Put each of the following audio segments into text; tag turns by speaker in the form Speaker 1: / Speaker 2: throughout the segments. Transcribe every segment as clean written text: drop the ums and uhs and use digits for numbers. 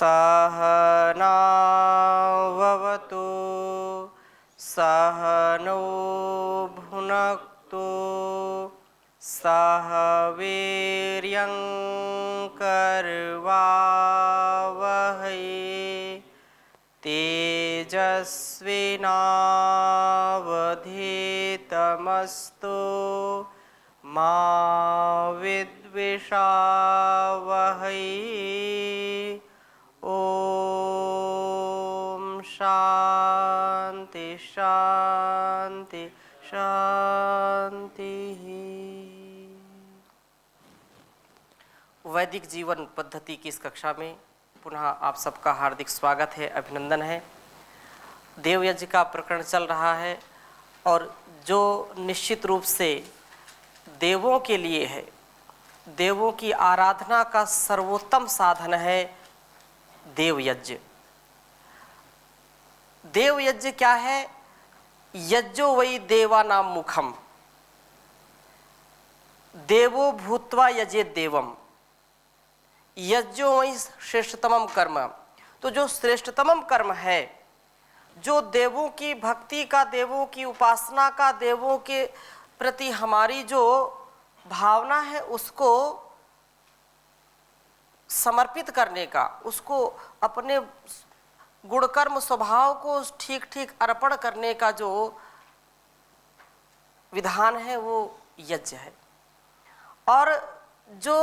Speaker 1: सहनाववतु सहनो भुनक्तु सह वीर्यं करवावहै तेजस्विनावधीतमस्तु मा विद्विषावहै। ओम शांति शांति शांति। वैदिक जीवन पद्धति की इस कक्षा में पुनः आप सबका हार्दिक स्वागत है, अभिनंदन है। देवयज्ञ का प्रकरण चल रहा है और जो निश्चित रूप से देवों के लिए है, देवों की आराधना का सर्वोत्तम साधन है देवयज्ञ। देवयज्ञ क्या है? यज्ञो वै देवानां मुखम देवो भूत्वा यजेत देवम यज्ञो वै श्रेष्ठतमम कर्म। तो जो श्रेष्ठतमम कर्म है, जो देवों की भक्ति का, देवों की उपासना का, देवों के प्रति हमारी जो भावना है उसको समर्पित करने का, उसको अपने गुणकर्म स्वभाव को ठीक ठीक अर्पण करने का जो विधान है वो यज्ञ है। और जो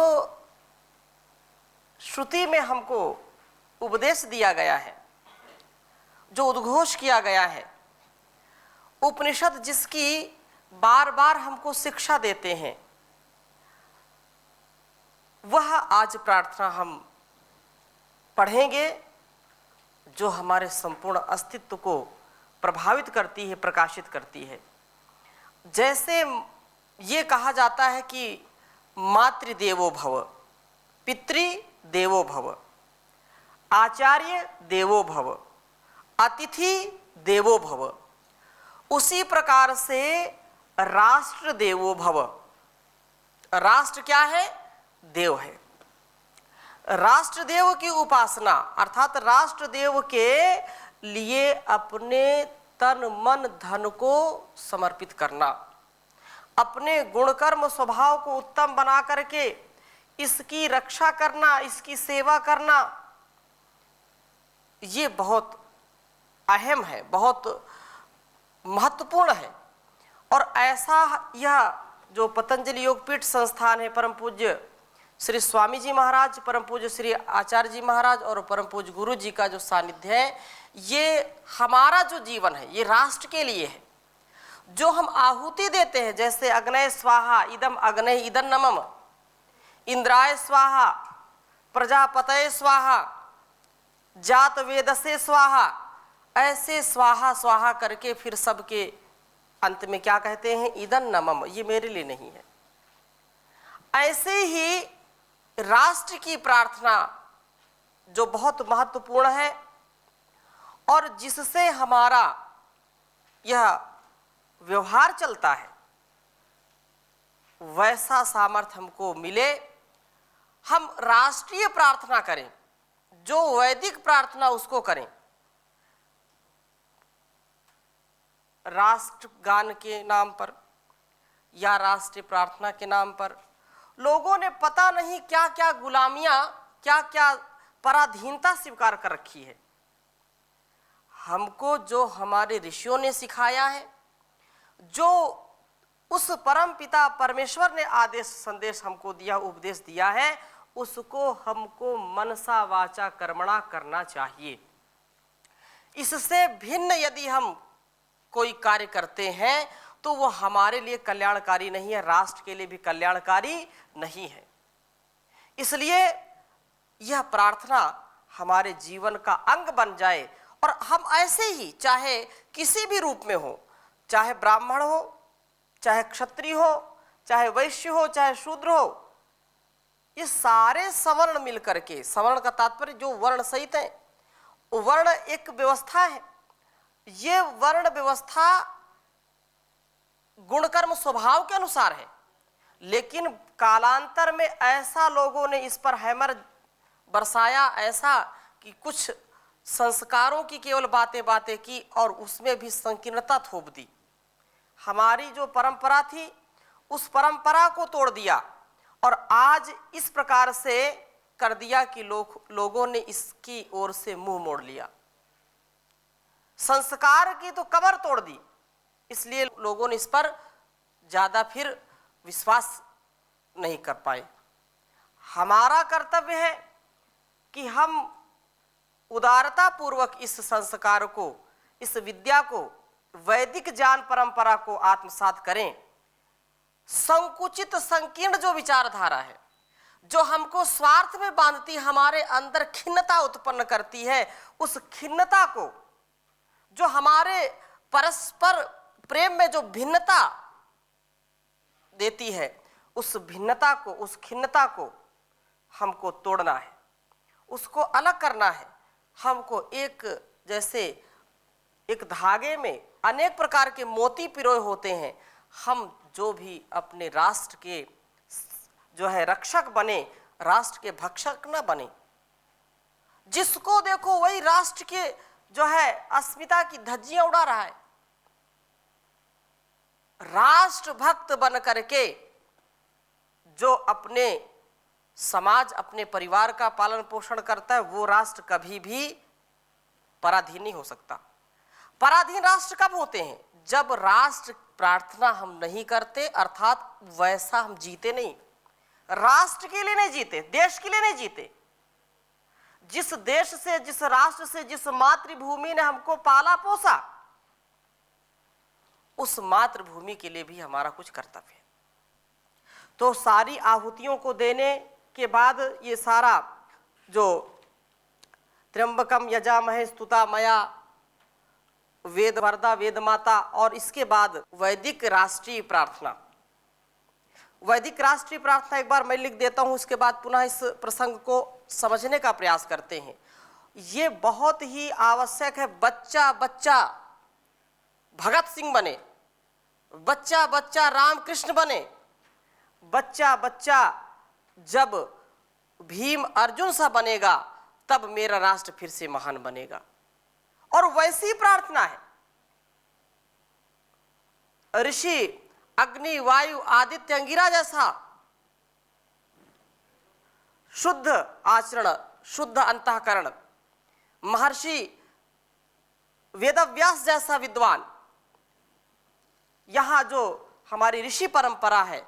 Speaker 1: श्रुति में हमको उपदेश दिया गया है, जो उद्घोष किया गया है, उपनिषद जिसकी बार बार हमको शिक्षा देते हैं, वह आज प्रार्थना हम पढ़ेंगे, जो हमारे संपूर्ण अस्तित्व को प्रभावित करती है, प्रकाशित करती है। जैसे ये कहा जाता है कि मातृदेवो भव, पितृदेवो भव, आचार्य देवो भव, अतिथि देवो भव, उसी प्रकार से राष्ट्र देवो भव। राष्ट्र क्या है? देव है। राष्ट्रदेव की उपासना अर्थात राष्ट्रदेव के लिए अपने तन मन धन को समर्पित करना, अपने गुणकर्म स्वभाव को उत्तम बना करके इसकी रक्षा करना, इसकी सेवा करना, ये बहुत अहम है, बहुत महत्वपूर्ण है। और ऐसा यह जो पतंजलि योगपीठ संस्थान है, परम पूज्य श्री स्वामी जी महाराज, परम पूज्य श्री आचार्य जी महाराज और परम पूज्य गुरु जी का जो सानिध्य है, ये हमारा जो जीवन है ये राष्ट्र के लिए है। जो हम आहुति देते हैं, जैसे अग्नय स्वाहा इदम अग्नय इदं नमः, इंद्राय स्वाहा, प्रजापतये स्वाहा, जात वेदसे स्वाहा, ऐसे स्वाहा स्वाहा करके फिर सबके अंत में क्या कहते हैं? इदं नमः, ये मेरे लिए नहीं है। ऐसे ही राष्ट्र की प्रार्थना जो बहुत महत्वपूर्ण है और जिससे हमारा यह व्यवहार चलता है, वैसा सामर्थ्य हमको मिले, हम राष्ट्रीय प्रार्थना करें, जो वैदिक प्रार्थना उसको करें। राष्ट्रगान के नाम पर या राष्ट्रीय प्रार्थना के नाम पर लोगों ने पता नहीं क्या क्या गुलामियां, क्या क्या पराधीनता स्वीकार कर रखी है। हमको जो हमारे ऋषियों ने सिखाया है, जो उस परम पिता परमेश्वर ने आदेश संदेश हमको दिया, उपदेश दिया है, उसको हमको मनसा वाचा कर्मणा करना चाहिए। इससे भिन्न यदि हम कोई कार्य करते हैं तो वो हमारे लिए कल्याणकारी नहीं है, राष्ट्र के लिए भी कल्याणकारी नहीं है। इसलिए यह प्रार्थना हमारे जीवन का अंग बन जाए और हम ऐसे ही, चाहे किसी भी रूप में हो, चाहे ब्राह्मण हो, चाहे क्षत्रिय हो, चाहे वैश्य हो, चाहे शूद्र हो, ये सारे सवर्ण मिलकर के, सवर्ण का तात्पर्य जो वर्ण सहित है, वर्ण एक व्यवस्था है। ये वर्ण व्यवस्था गुणकर्म स्वभाव के अनुसार है, लेकिन कालांतर में ऐसा लोगों ने इस पर हैमर बरसाया ऐसा कि कुछ संस्कारों की केवल बातें बातें की और उसमें भी संकीर्णता थोप दी। हमारी जो परंपरा थी उस परंपरा को तोड़ दिया और आज इस प्रकार से कर दिया कि लोगों ने इसकी ओर से मुंह मोड़ लिया। संस्कार की तो कमर तोड़ दी, इसलिए लोगों ने इस पर ज्यादा फिर विश्वास नहीं कर पाए। हमारा कर्तव्य है कि हम उदारता पूर्वक इस संस्कार को, इस विद्या को, वैदिक ज्ञान परंपरा को आत्मसात करें। संकुचित संकीर्ण जो विचारधारा है, जो हमको स्वार्थ में बांधती, हमारे अंदर खिन्नता उत्पन्न करती है, उस खिन्नता को, जो हमारे परस्पर प्रेम में जो भिन्नता देती है, उस भिन्नता को, उस खिन्नता को हमको तोड़ना है, उसको अलग करना है। हमको एक, जैसे एक धागे में अनेक प्रकार के मोती पिरोए होते हैं, हम जो भी अपने राष्ट्र के जो है रक्षक बने, राष्ट्र के भक्षक न बने। जिसको देखो वही राष्ट्र के जो है अस्मिता की धज्जियां उड़ा रहा है। राष्ट्र भक्त बन करके जो अपने समाज, अपने परिवार का पालन पोषण करता है, वो राष्ट्र कभी भी पराधीन नहीं हो सकता। पराधीन राष्ट्र कब होते हैं? जब राष्ट्र प्रार्थना हम नहीं करते, अर्थात वैसा हम जीते नहीं, राष्ट्र के लिए नहीं जीते, देश के लिए नहीं जीते। जिस देश से, जिस राष्ट्र से, जिस मातृभूमि ने हमको पाला पोसा, उस मातृभूमि के लिए भी हमारा कुछ कर्तव्य है। तो सारी आहुतियों को देने के बाद ये सारा जो त्र्यंबकम यजामहे स्तुता मया वेद वरदा वेद माता, और इसके बाद वैदिक राष्ट्रीय प्रार्थना। वैदिक राष्ट्रीय प्रार्थना एक बार मैं लिख देता हूं, इसके बाद पुनः इस प्रसंग को समझने का प्रयास करते हैं। ये बहुत ही आवश्यक है। बच्चा बच्चा भगत सिंह बने, बच्चा बच्चा रामकृष्ण बने, बच्चा बच्चा जब भीम अर्जुन सा बनेगा, तब मेरा राष्ट्र फिर से महान बनेगा। और वैसी प्रार्थना है। ऋषि अग्नि वायु आदित्य अंगिरा जैसा शुद्ध आचरण, शुद्ध अंतःकरण, महर्षि वेदव्यास जैसा विद्वान, यहां जो हमारी ऋषि परंपरा है,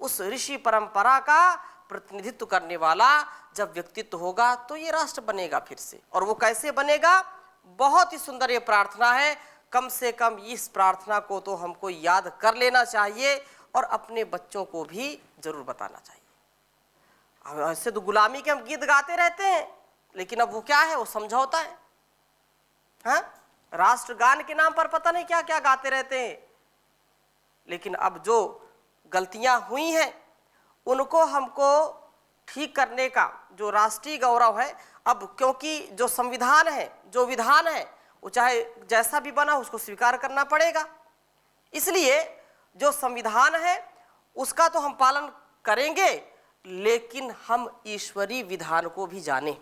Speaker 1: उस ऋषि परंपरा का प्रतिनिधित्व करने वाला जब व्यक्तित्व होगा तो ये राष्ट्र बनेगा फिर से। और वो कैसे बनेगा? बहुत ही सुंदर ये प्रार्थना है। कम से कम इस प्रार्थना को तो हमको याद कर लेना चाहिए और अपने बच्चों को भी जरूर बताना चाहिए। ऐसे तो गुलामी के हम गीत गाते रहते हैं, लेकिन अब वो क्या है? वो समझौता है। हाँ, राष्ट्रगान के नाम पर पता नहीं क्या क्या गाते रहते हैं। लेकिन अब जो गलतियां हुई हैं उनको हमको ठीक करने का जो राष्ट्रीय गौरव है, अब क्योंकि जो संविधान है, जो विधान है, वो चाहे जैसा भी बना उसको स्वीकार करना पड़ेगा। इसलिए जो संविधान है उसका तो हम पालन करेंगे, लेकिन हम ईश्वरीय विधान को भी जाने,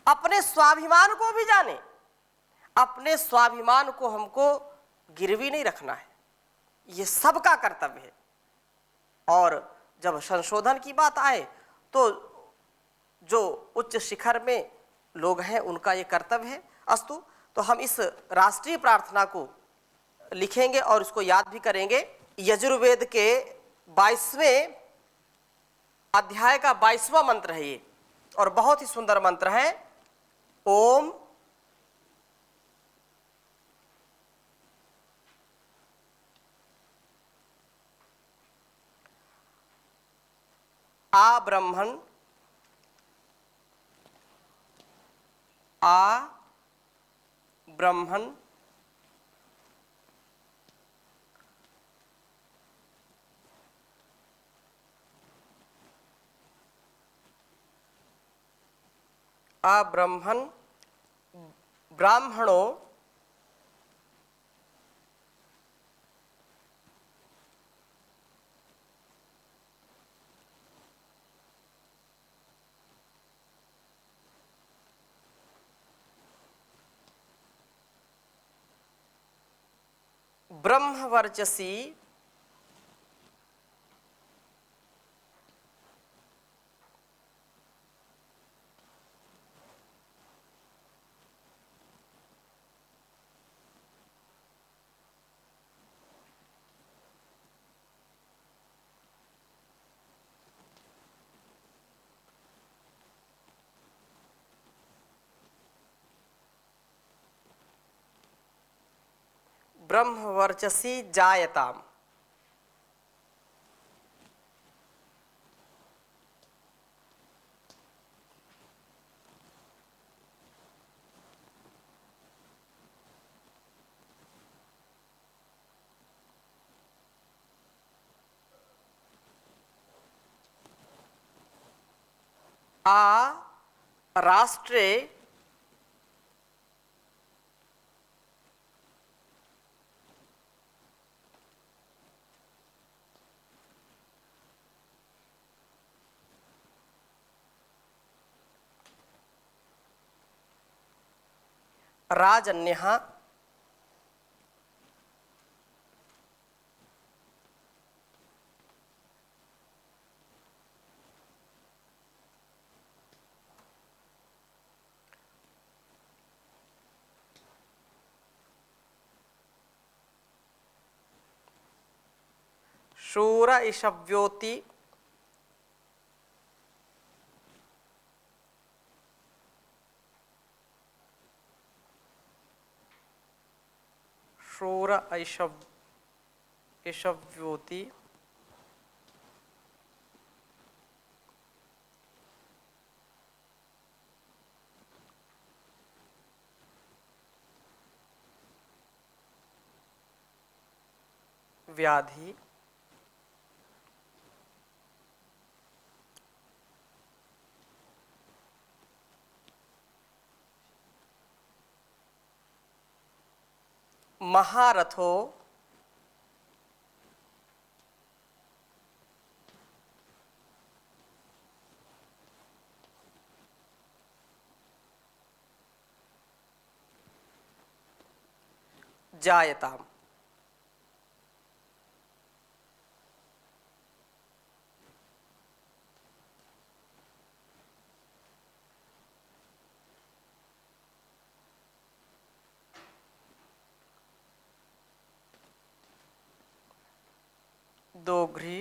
Speaker 1: अपने स्वाभिमान को भी जाने। अपने स्वाभिमान को हमको गिरवी नहीं रखना है, ये सबका कर्तव्य है। और जब संशोधन की बात आए तो जो उच्च शिखर में लोग हैं उनका ये कर्तव्य है। अस्तु, तो हम इस राष्ट्रीय प्रार्थना को लिखेंगे और इसको याद भी करेंगे। यजुर्वेद के 22वें अध्याय का 22वां मंत्र है ये, और बहुत ही सुंदर मंत्र है। ओम आ ब्रह्मण आ ब्रह्मण आ ब्रह्मण ब्राह्मणों ब्रह्मवर्चसी ब्रह्मवर्चसी जायताम। आ राष्ट्रे राजन्यः शूर ईशव्योति शूर ईशव्योति व्याधि महारथो जायताम। दोघ्री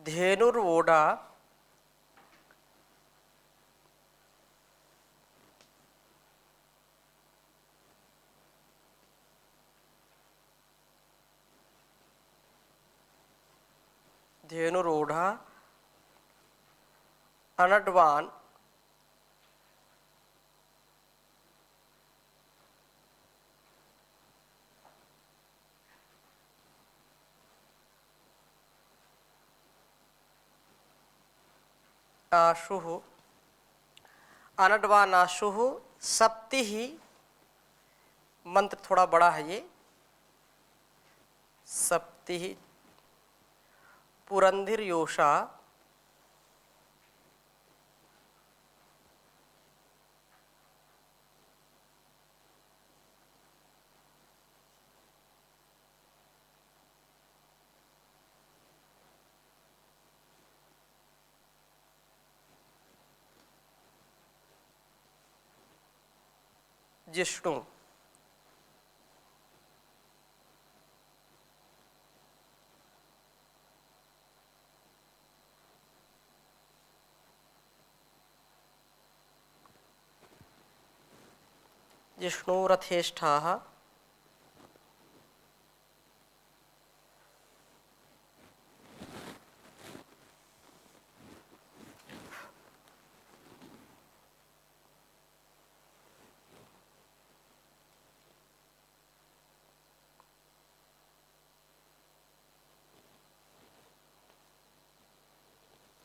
Speaker 1: धेनुर्वोढा धेनुरूढ़ा अनडवान आशुः अनडवानाशुः सप्ति ही, मंत्र थोड़ा बड़ा है ये, सप्ति ही पुरंधिर योषा जिष्णु जिष्णुरथेष्ठाः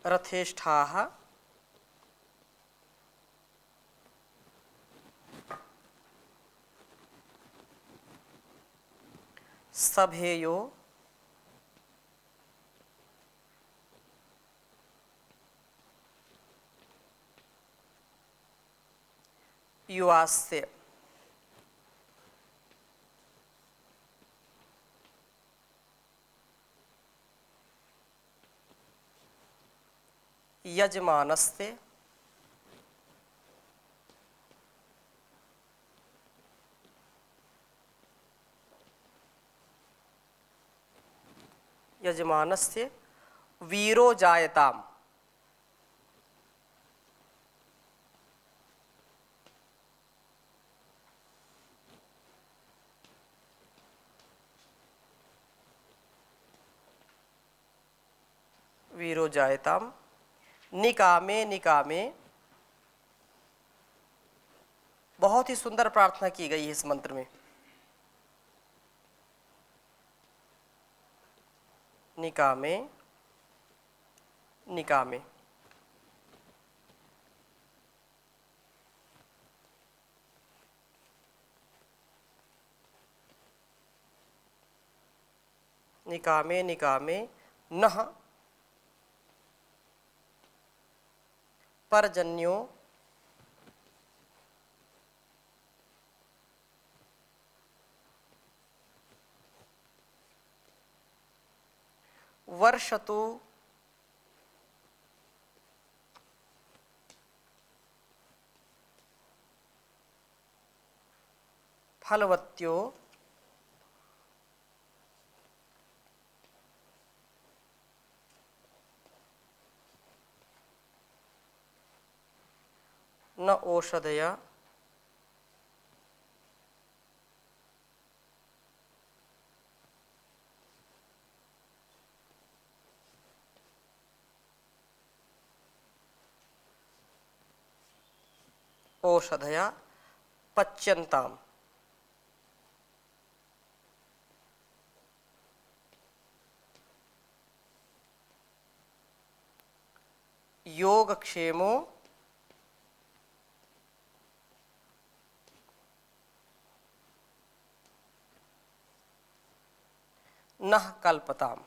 Speaker 1: रथेष्ठाः सभेयो युवास्य यजमानस्य वीरो जायताम। वीरो जायताम। निकामे निकामे, बहुत ही सुंदर प्रार्थना की गई है इस मंत्र में। निकामे निकामे, निकामे निकामे नः पर्जन्यो वर्षतु फलवत्यो न ओषधया ओषधया पच्यन्ताम्। योगक्षेमो नः कल्पताम्।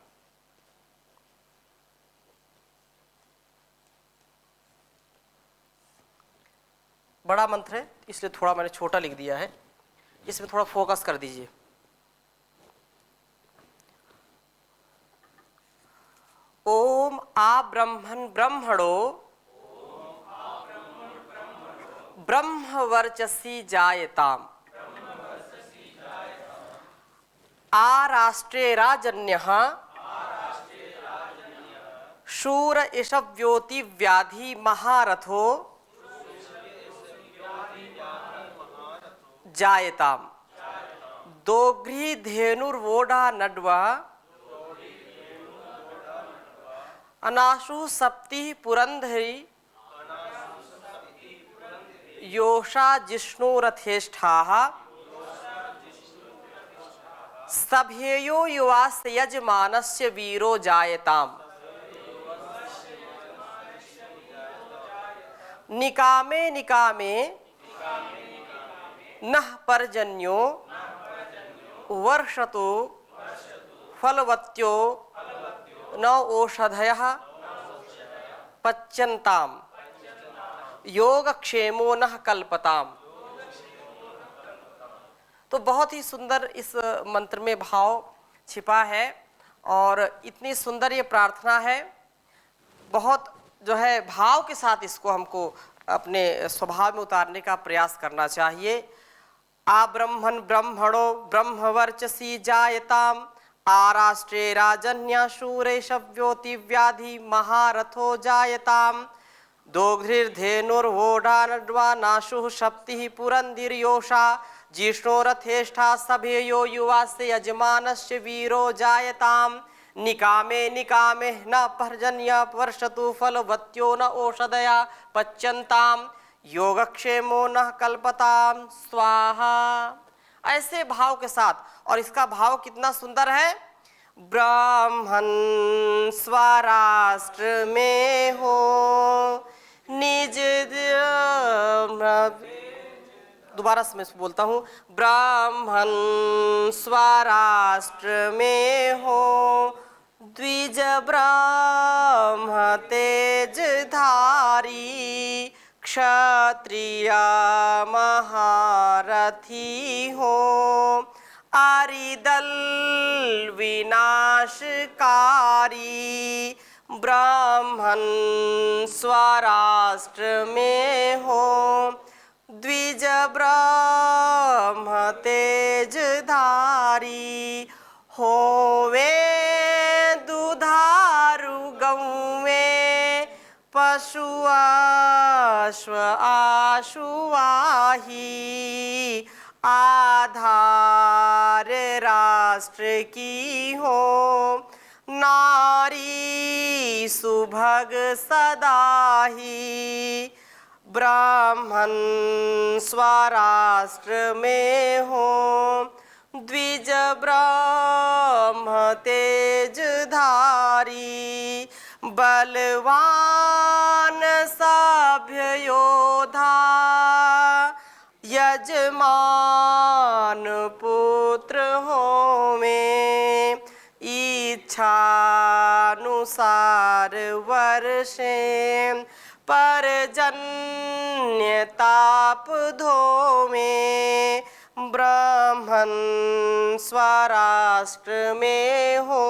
Speaker 1: बड़ा मंत्र है इसलिए थोड़ा मैंने छोटा लिख दिया है, इसमें थोड़ा फोकस कर दीजिए। ओम आ ब्रह्मन् ब्रह्मणो ब्रह्मवर्चसी जायताम्। आ राष्ट्रे राजन्यः शूर इषव्योति व्याधि महारथो जायताम्। दोग्री धेनुर्वोढा नड्वा अनाशु सप्ति पुरंधरी योषा जिष्णुरथेष्ठाः सभेयो युवास्य यजमानस्य वीरो जायताम्। निकामे निकामे नः पर्जन्यो वर्षतो फलवत्यो न ओषधयः पच्यन्ताम्। योगक्षेमो नः कल्पताम्। तो बहुत ही सुंदर इस मंत्र में भाव छिपा है और इतनी सुंदर ये प्रार्थना है। बहुत जो है भाव के साथ इसको हमको अपने स्वभाव में उतारने का प्रयास करना चाहिए। आ ब्रह्मन् ब्रह्मणो ब्रह्मवर्चसी जायताम्। आ राष्ट्रे राजन्या शूरेशव्योति व्याधि महारथो जायताम्। दोग्धिर्धेनुर्वोढा नड्वा नाशुः सप्तिः पुरंधिर्योषा जिष्णुरथेष्ठा सभेयो युवास्य यजमानस्य वीरो जायताम्। निकामे निकामे न पर्जन्य वर्षतु फलवत्यो न ओषधया पच्यन्ताम्। योगक्षेमो न कल्पताम्। स्वाहा। ऐसे भाव के साथ, और इसका भाव कितना सुंदर है। ब्राह्मण स्वराष्ट्र में हो निज, दोबारा से मैं बोलता हूँ। ब्राह्मण स्वराष्ट्र में हो द्विज ब्रह्म तेज धारी क्षत्रिय महारथी हो, आरिदल विनाशकारी, ब्राह्मण स्वराष्ट्र में हो, द्विज ब्रह्म तेजधारी, होवे दुधारू गौवे, पशु अश्व आशुवाही, आधार राष्ट्र की हो, नारी सुभग सदाही, ब्राह्मण स्वराष्ट्र में हो, द्विज ब्रह्म तेजधारी, बलवान सभ्य योधा, यजमान पुत्र होवे, इच्छानुसार वर्षे, परजन्य ताप धोवे, ब्राह्मण स्वराष्ट्र में हो,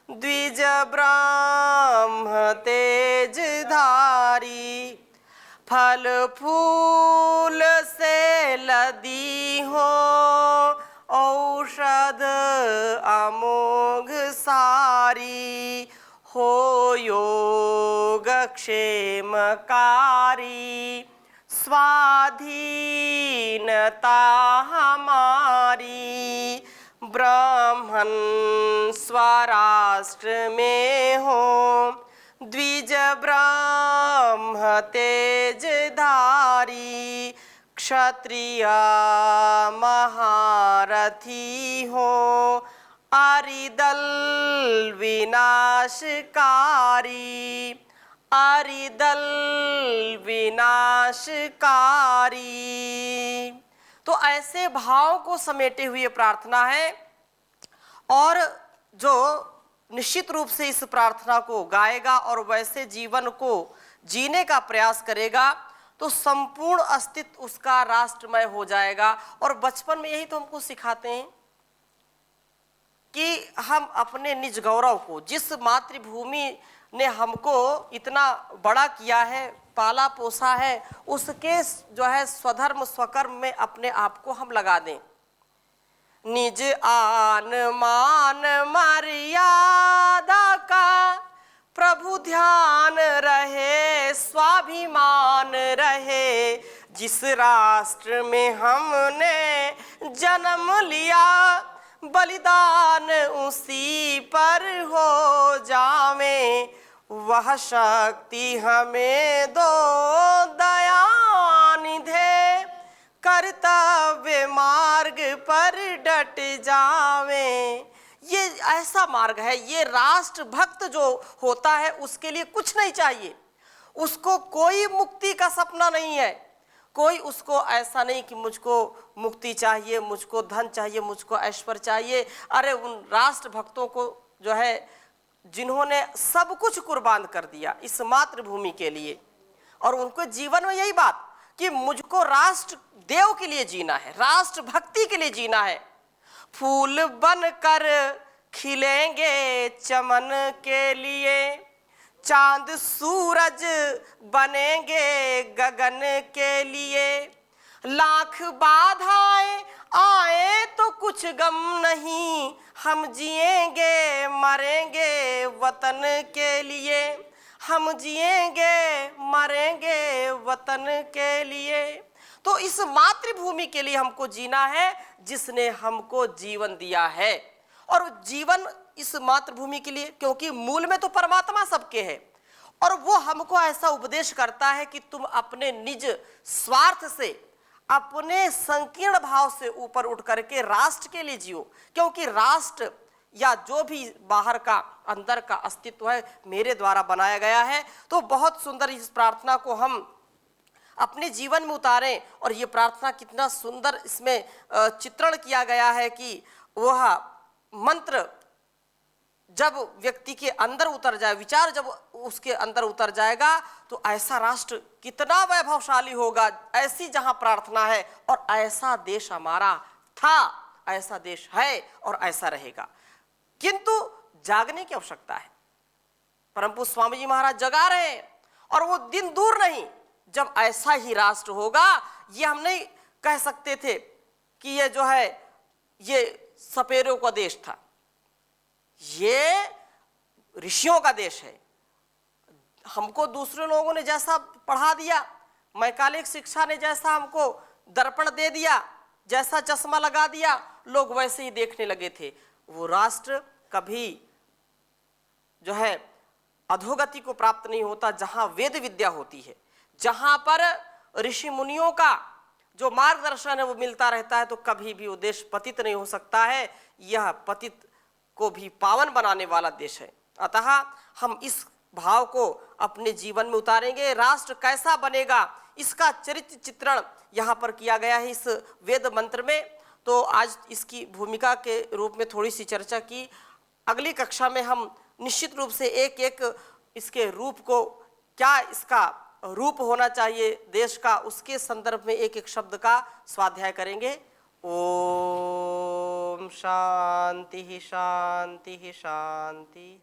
Speaker 1: द्विज ब्रह्म तेजधारी, फल फूल से लदी हो, औषध अमोघ सारी, हो योग क्षेमकारी, स्वाधीनता हमारी, ब्राह्मण स्वराष्ट्र में हो, द्विज ब्रह्म तेजधारी, क्षत्रिय महारथी हो, आरिदल विनाशकारी, आरिदल विनाशकारी। तो ऐसे भाव को समेटे हुए प्रार्थना है, और जो निश्चित रूप से इस प्रार्थना को गाएगा और वैसे जीवन को जीने का प्रयास करेगा तो संपूर्ण अस्तित्व उसका राष्ट्रमय हो जाएगा। और बचपन में यही तो हमको सिखाते हैं कि हम अपने निज गौरव को, जिस मातृभूमि ने हमको इतना बड़ा किया है, पाला पोसा है, उसके जो है स्वधर्म स्वकर्म में अपने आप को हम लगा दें। निज आन मान मर्यादा का प्रभु ध्यान रहे, स्वाभिमान रहे, जिस राष्ट्र में हमने जन्म लिया, बलिदान उसी पर हो जावे, वह शक्ति हमें दो दयानिधे, कर्तव्य मार्ग पर डट जावे। ये ऐसा मार्ग है, ये राष्ट्र भक्त जो होता है उसके लिए कुछ नहीं चाहिए, उसको कोई मुक्ति का सपना नहीं है, कोई उसको ऐसा नहीं कि मुझको मुक्ति चाहिए, मुझको धन चाहिए, मुझको ऐश्वर्य चाहिए। अरे उन राष्ट्र भक्तों को जो है जिन्होंने सब कुछ कुर्बान कर दिया इस मातृभूमि के लिए, और उनको जीवन में यही बात कि मुझको राष्ट्र देव के लिए जीना है, राष्ट्र भक्ति के लिए जीना है। फूल बनकर खिलेंगे चमन के लिए, चांद सूरज बनेंगे गगन के लिए, लाख बाधाएं आए तो कुछ गम नहीं, हम जिएंगे मरेंगे वतन के लिए, हम जिएंगे मरेंगे वतन के लिए। तो इस मातृभूमि के लिए हमको जीना है जिसने हमको जीवन दिया है, और जीवन इस मातृभूमि के लिए, क्योंकि मूल में तो परमात्मा सबके है, और वो हमको ऐसा उपदेश करता है कि तुम अपने निज स्वार्थ से, अपने संकीर्ण भाव से ऊपर उठ करके राष्ट्र के लिए जियो, क्योंकि राष्ट्र या जो भी बाहर का अंदर का अस्तित्व है मेरे द्वारा बनाया गया है। तो बहुत सुंदर इस प्रार्थना को हम अपने जीवन में उतारें, और ये प्रार्थना कितना सुंदर इसमें चित्रण किया गया है कि वह मंत्र जब व्यक्ति के अंदर उतर जाए, विचार जब उसके अंदर उतर जाएगा, तो ऐसा राष्ट्र कितना वैभवशाली होगा। ऐसी जहां प्रार्थना है, और ऐसा देश हमारा था, ऐसा देश है और ऐसा रहेगा। किंतु जागने की आवश्यकता है। परम पूज्य स्वामी जी महाराज जगा रहे हैं, और वो दिन दूर नहीं जब ऐसा ही राष्ट्र होगा। ये हम नहीं कह सकते थे कि ये जो है ये सपेरों का देश था, ये ऋषियों का देश है। हमको दूसरे लोगों ने जैसा पढ़ा दिया, मैकालिक शिक्षा ने जैसा हमको दर्पण दे दिया, जैसा चश्मा लगा दिया, लोग वैसे ही देखने लगे थे। वो राष्ट्र कभी जो है अधोगति को प्राप्त नहीं होता जहां वेद विद्या होती है, जहां पर ऋषि मुनियों का जो मार्गदर्शन है वो मिलता रहता है, तो कभी भी वो देश पतित नहीं हो सकता है। यह पतित को भी पावन बनाने वाला देश है। अतः हम इस भाव को अपने जीवन में उतारेंगे। राष्ट्र कैसा बनेगा, इसका चरित्र चित्रण यहाँ पर किया गया है इस वेद मंत्र में। तो आज इसकी भूमिका के रूप में थोड़ी सी चर्चा की। अगली कक्षा में हम निश्चित रूप से एक एक इसके रूप को, क्या इसका रूप होना चाहिए देश का, उसके संदर्भ में एक एक शब्द का स्वाध्याय करेंगे। ओम शांति शांति शांति।